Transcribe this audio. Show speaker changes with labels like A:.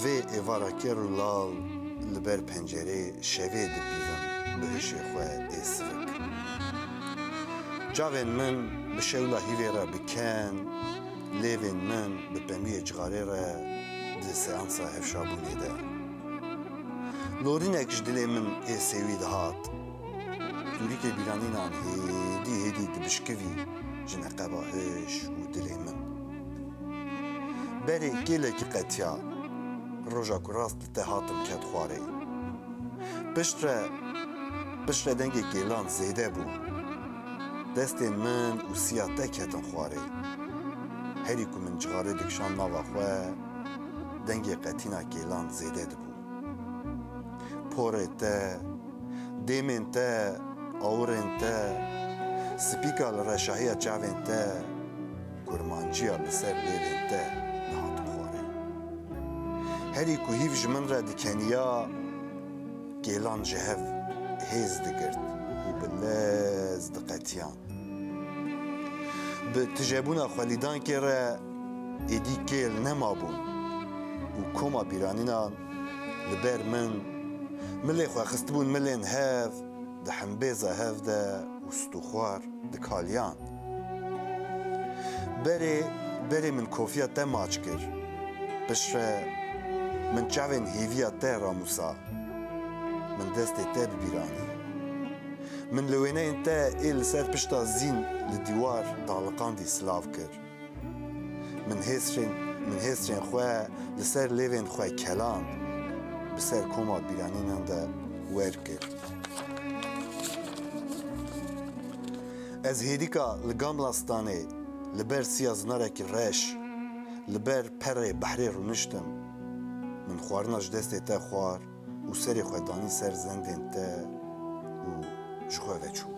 A: vê êvara kêr û lal li ber pencerê şevê dibîvim bi hişê xwe tê sivik. Cavên min bi şewla hîvê re biken, lêvên min bi pemiyê cixarê re di seansa hevşabûnê de. Lorînek ji dilê min ê sêwî dihat. Tûrîkê bîranînan hêdî hêdî dibişkivî ji neqeba hêş û dilê min. Berê kêlekî qetiya, roja ku rast li te hatim ket xwarê. Piştre dengê kêlan zêde bû. Destên min û siya te ketin xwarê. Herî ku min cixarê dikişan nava xwe, dengê qetîna kêlan zêde dibû. Porê te, dêmên te, awirên te, spîka li reşahiya çavên te, kurmanciya li ser lêvên te nihatin xwarê. Herî ku hîv ji min re dikeniya, kêlan ji hev hêz digirt û bi lez diqetiyan. Bi tijebûna xwelîdankê re êdî kêl nemabûn û koma bîranînan li ber min milê xwe xistibûn milên hev di himbêza hev de û stûxwar dikaliyan. Berê min kofiya te maç kir, piştre min çavên hêviya te ramûsa, min destê te bibîranî. Min li wêneyên te ê li ser pişta zîn li dîwar daliqandî silav kir. Min hêsrên xwe li ser lêvên xwe keland, bi ser koma bîranînan de werkir. Ez hêdîka li Gamlastanê li ber siya zinarekî reş, li ber perê behrê rûniştim. Min xwarina ji destê te xwar û serê xwe danî ser zendên te û ji xwe veçû.